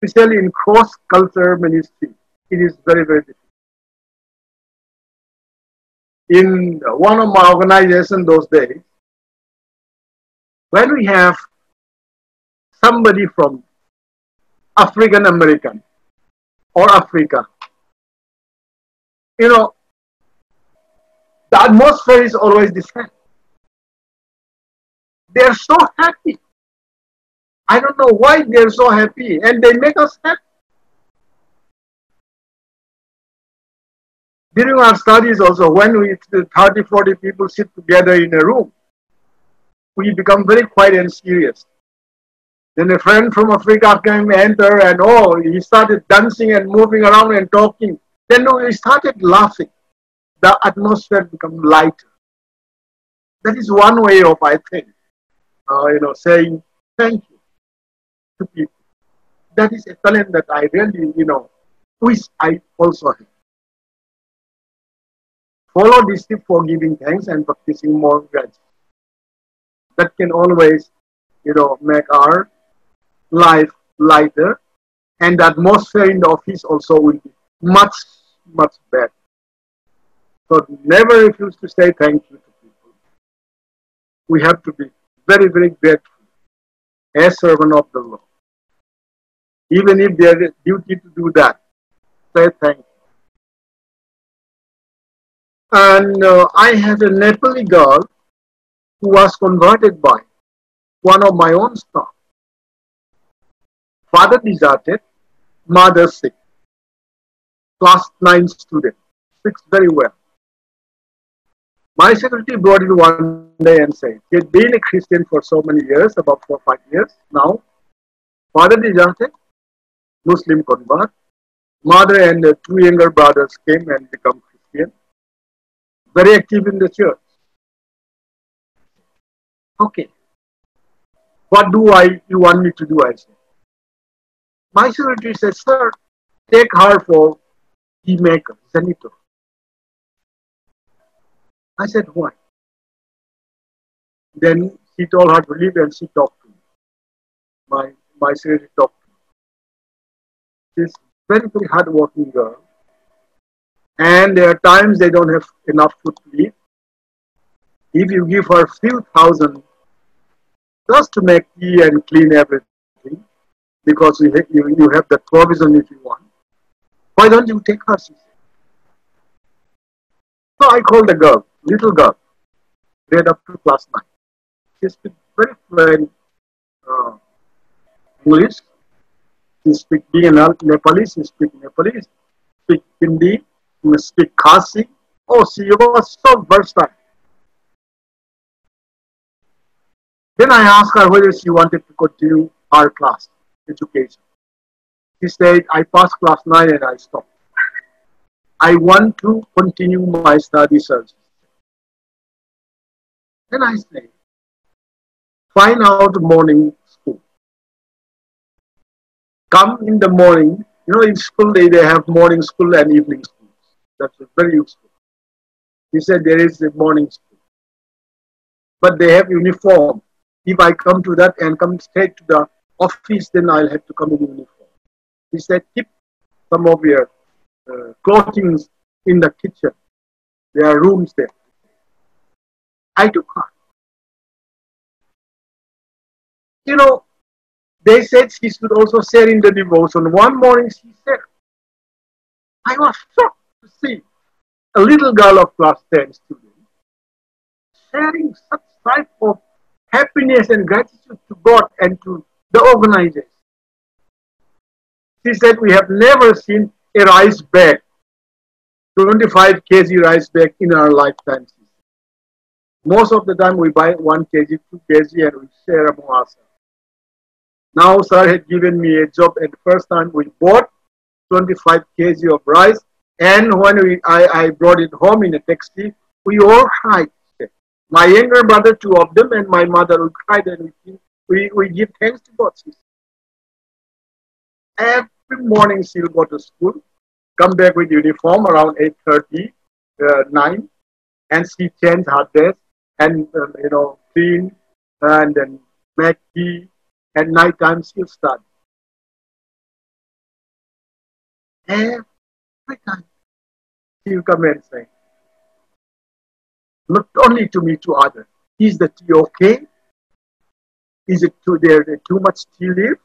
Especially in cross-cultural ministry, it is very, very difficult. In one of my organizations those days, when we have somebody from African American or Africa, you know, the atmosphere is always the same. They're so happy. I don't know why they're so happy, and they make us happy. During our studies also, when we 30, 40 people sit together in a room, we become very quiet and serious. Then a friend from Africa came, enter, and oh, he started dancing and moving around and talking. Then we started laughing. The atmosphere became lighter. That is one way of, I think, you know, saying thank you to people. That is a talent that I really, you know, wish I also have. Follow this tip for giving thanks and practicing more gratitude. That can always, you know, make our life lighter, and the atmosphere in the office also will be much, much better. So never refuse to say thank you to people. We have to be very, very grateful as servant of the Lord. Even if there is duty to do that, say thank you. And I had a Nepali girl who was converted by one of my own staff. Father deserted, mother sick. Class 9 student, speaks very well. My secretary brought it one day and said, he had been a Christian for so many years, about 4 or 5 years now. Father deserted, Muslim convert. Mother and 2 younger brothers came and become Christian. Very active in the church. Okay. What do you want me to do? I said. My secretary said, sir, take her for tea maker, janitor. I said, why? Then she told her to leave and she talked to me. My secretary talked to me. She's very, very hardworking girl. And there are times they don't have enough food to eat. If you give her a few thousand just to make tea and clean everything, because you have the provision if you want, why don't you take her? She said. So I called the girl, little girl, grade up to class 9. She speaks very fluent English. She speaks Nepali, she speaks Nepali, speak Hindi, speak Khasi. Oh, she was so versatile. Then I asked her whether she wanted to continue her class, education. She said, I passed class 9 and I stopped. I want to continue my study search. Then I said, find out morning school. Come in the morning. You know, in school they have morning school and evening schools. That's very useful. He said there is a morning school. But they have uniform. If I come to that and come straight to the office, then I'll have to come in uniform. He said, keep some of your clothing in the kitchen. There are rooms there. I took her. You know, they said she should also share in the devotion. One morning she said, I was shocked to see a little girl of class 10 student, sharing such type of happiness and gratitude to God and to the organizers. She said, we have never seen a rice bag, 25 kg rice bag in our lifetime. Most of the time we buy 1 kg, 2 kg and we share among ourselves. Now sir had given me a job, and the first time we bought 25 kg of rice, and when I brought it home in a taxi, we all cried. My younger brother, 2 of them, and my mother would cry, and we give thanks to God. Every morning she'll go to school, come back with uniform around 8:30, 9, and she changed her dress and clean and then make tea, and night time she'll study. Every time she'll come and say, not only to me, to others, is the tea okay? Is it too much tea leaf?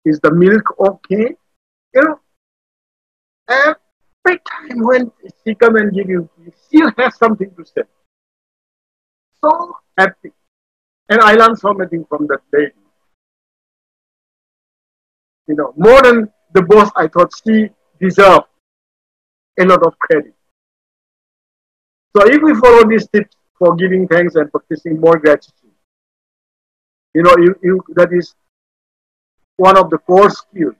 Is the milk okay? Every time when she come and give you tea, she'll have something to say. So happy. And I learned so many things from that lady. More than the boss, I thought she deserved a lot of credit. So if we follow these tips for giving thanks and practicing more gratitude, that is one of the core skills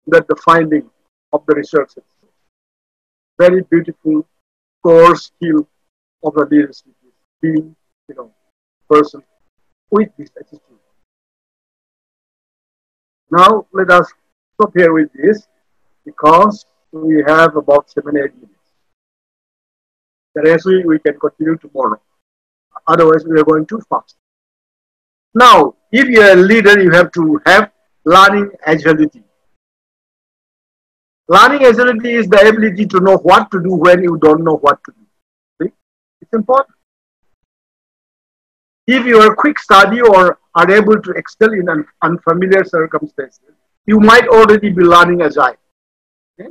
that the finding of the researchers. Very beautiful core skill of the leadership is being, person with this attitude. Now let us stop here with this, because we have about 7-8 minutes. The rest we can continue tomorrow. Otherwise, we are going too fast. Now, if you are a leader, you have to have learning agility. Learning agility is the ability to know what to do when you don't know what to do. See? It's important. If you are quick study or are able to excel in unfamiliar circumstances, you might already be learning agile. Okay?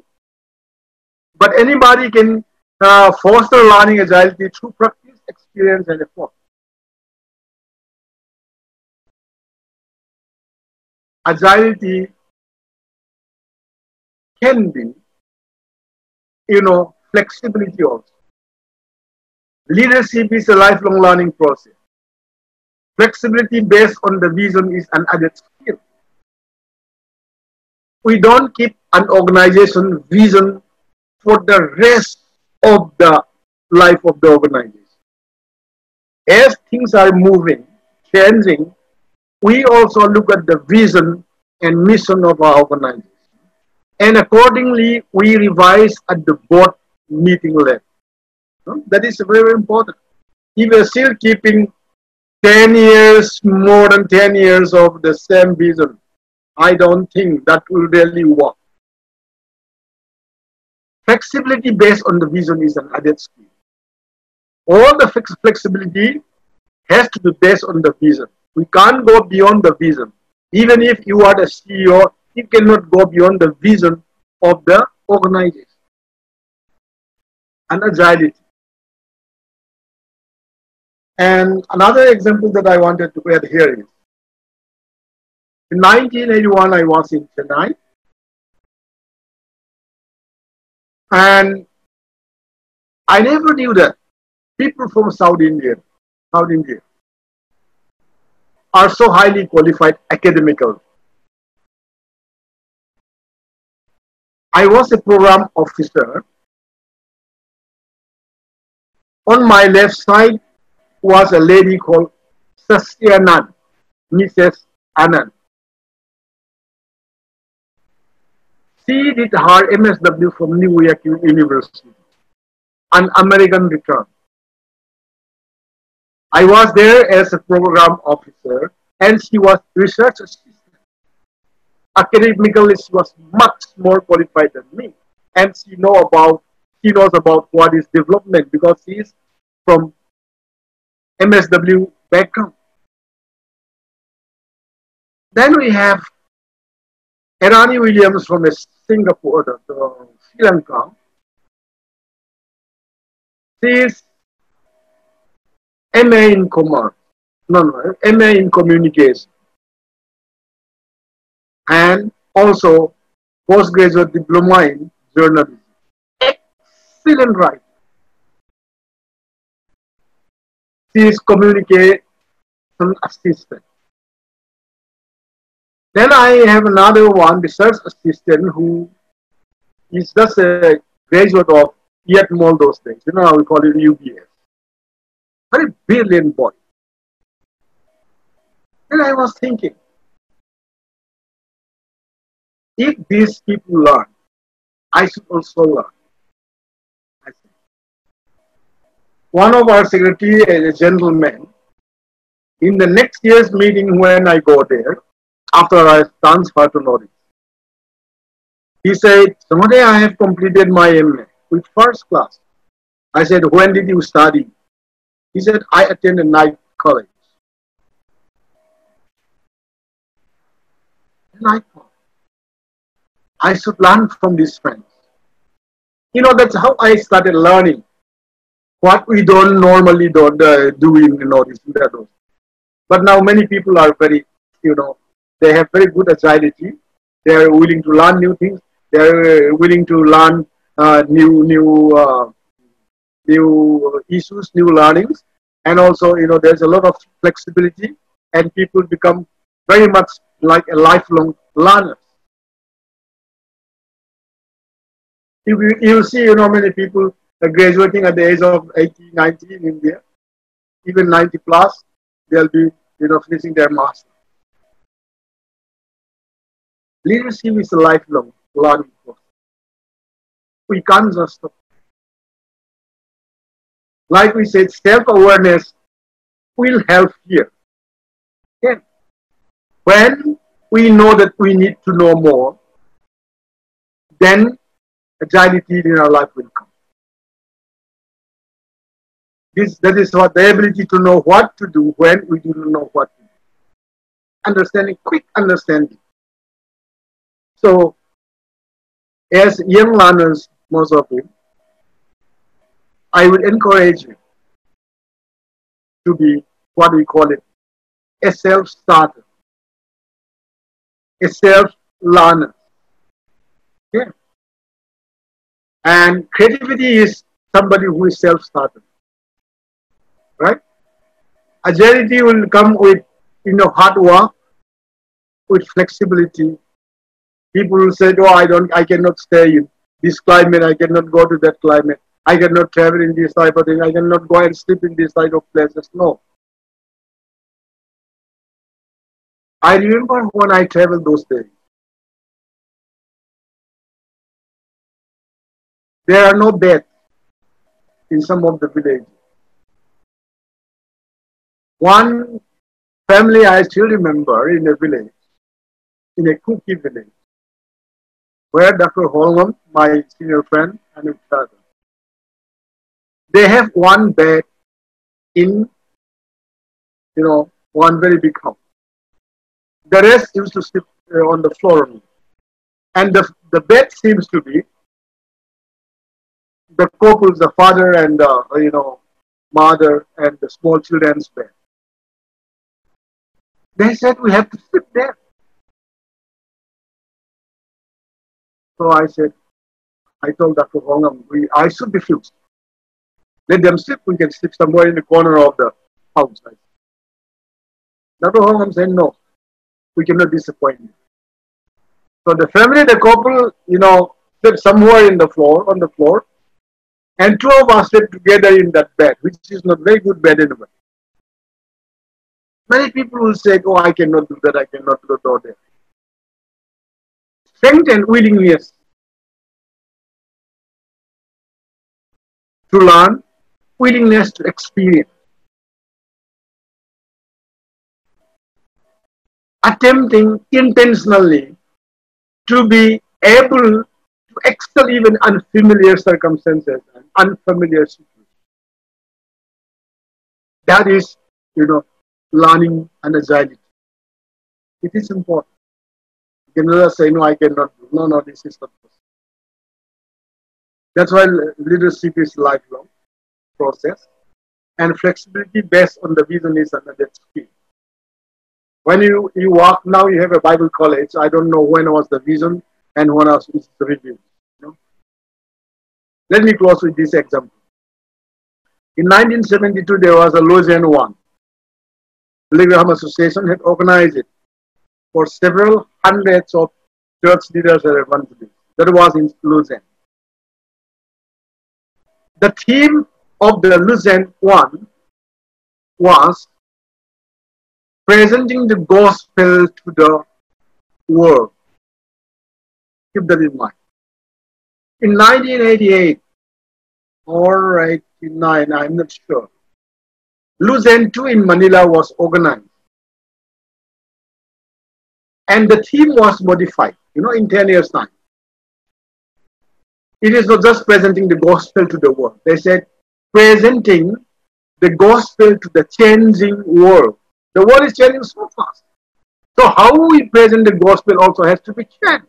But anybody can foster learning agility through practice, experience, and effort. Agility can be, flexibility also. Leadership is a lifelong learning process. Flexibility based on the vision is an added skill. We don't keep an organization vision for the rest of the life of the organization. As things are moving, changing, we also look at the vision and mission of our organization. And accordingly, we revise at the board meeting level. That is very important. If you're still keeping 10 years, more than 10 years of the same vision, I don't think that will really work. Flexibility based on the vision is an added skill. All the flexibility has to be based on the vision. We can't go beyond the vision. Even if you are the CEO, you cannot go beyond the vision of the organization. And agility. And another example that I wanted to add here is, in 1981, I was in Chennai, and I never knew that people from South India are so highly qualified academically. I was a program officer. On my left side was a lady called Sasyanand, Mrs. Anand. She did her MSW from New York University, an American return. I was there as a program officer, and she was research assistant. Academically, she was much more qualified than me, and she knows about what is development, because she is from MSW background. Then we have Erani Williams from Singapore, Sri Lanka. She is MA in commerce, no, MA in communication, and also postgraduate diploma in journalism. Excellent writer. She is communication assistant. Then I have another one, research assistant, who is just a graduate of yet more those things. You know how we call it UBS. Very brilliant boy. Then I was thinking, if these people learn, I should also learn. One of our secretary, a gentleman, in the next year's meeting when I go there, after I transfer to Norwich, he said, "Someday I have completed my MA with first class." I said, "When did you study?" He said, "I attended night college." And I thought, I should learn from these friends. You know, that's how I started learning what we don't normally do in the Northeast. But now many people are very, they have very good agility. They are willing to learn new things. They are willing to learn new issues, new learnings, and also there's a lot of flexibility, and people become very much like a lifelong learner. You see, many people are graduating at the age of 80, 90 in India, even 90 plus, they'll be finishing their master. Leadership is a lifelong learning process. We can't just stop. Like we said, self-awareness will help here. Okay. When we know that we need to know more, then agility in our life will come. That is what the ability to know what to do when we do not know what to do. Understanding, quick understanding. So, as young learners, most of you, I would encourage you to be what we call it, a self-starter, a self-learner. Yeah. And creativity is somebody who is self-starter, right? Agility will come with hard work, with flexibility. People will say, "Oh, I cannot stay in this climate. I cannot go to that climate. I cannot travel in this type of thing. I cannot go and sleep in this type of places." No. I remember when I traveled those days. There are no beds in some of the villages. One family I still remember in a village, in a cookie village, where Dr. Holman, my senior friend, and his father, they have one bed in, one very big house. The rest used to sleep on the floor. And the bed seems to be the couples, the father and mother and the small children's bed. They said, "We have to sleep there." So I told Dr. Hongam, I should be fixed. Let them sleep. We can sleep somewhere in the corner of the house. Dr. Hongam said, "No, we cannot disappoint you." So the family, the couple, slept somewhere on the floor, and two of us slept together in that bed, which is not very good bed anyway. Many people will say, "Oh, I cannot do that. I cannot go there." Strength and willingness to learn, willingness to experience. Attempting intentionally to be able to excel even unfamiliar circumstances and unfamiliar situations. That is, learning and agility. It is important. You cannot say, "No, I cannot do." No, this is not possible. That's why leadership is lifelong. process, and flexibility based on the vision is another skill. When you walk now, you have a Bible college. I don't know when was the vision and when was the review. You know? Let me close with this example. In 1972, there was a Lausanne one. The Abraham Association had organized it for several hundreds of church leaders that had gone to this. That was in Lausanne. The theme of the Lausanne one was presenting the gospel to the world. Keep that in mind. In 1988 or 89, I'm not sure, Lausanne 2 in Manila was organized. And the theme was modified, in 10 years' time. It is not just presenting the gospel to the world. They said, presenting the gospel to the changing world. The world is changing so fast. So how we present the gospel also has to be changed,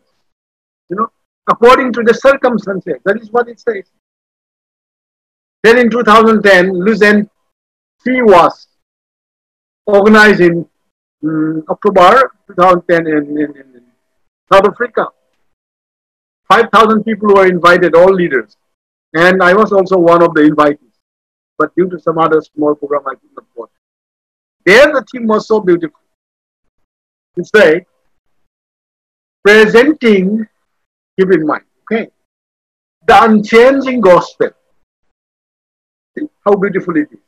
according to the circumstances. That is what it says. Then in 2010, Lausanne 3 was organized in October 2010 in South Africa. 5,000 people were invited, all leaders. And I was also one of the invitees. But due to some other small program, I could not go. There the theme was so beautiful. It's like presenting, keep in mind, okay, the unchanging gospel. See how beautiful it is.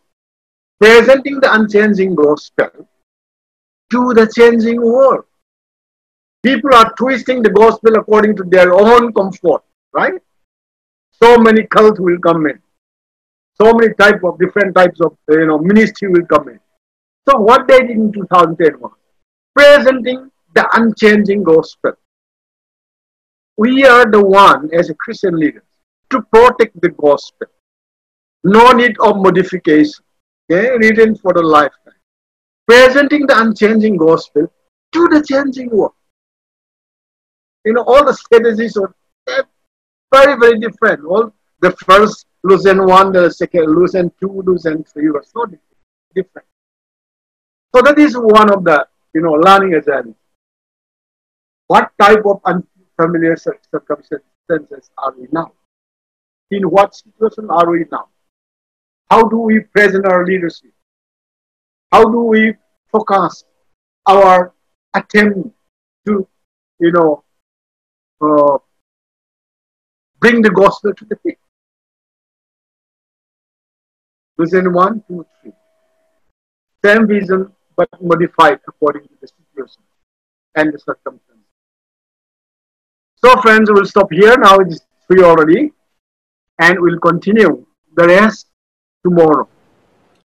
Presenting the unchanging gospel to the changing world. People are twisting the gospel according to their own comfort, right? So many cults will come in. So many different types of ministry will come in. So what they did in 2010 was presenting the unchanging gospel. We are the one as a Christian leader to protect the gospel. No need of modification. Okay, written for the lifetime. Presenting the unchanging gospel to the changing world. All the strategies are very, very different. All the first Lausanne 1, the second Lausanne 2, Lausanne 3 were so different. So that is one of the, learning agenda. What type of unfamiliar circumstances are we now? In what situation are we now? How do we present our leadership? How do we focus our attempt to, bring the gospel to the people? Vision 1, 2, 3. Same vision, but modified according to the situation and the circumstances. So friends, we'll stop here. Now it is 3 already. And we'll continue the rest tomorrow.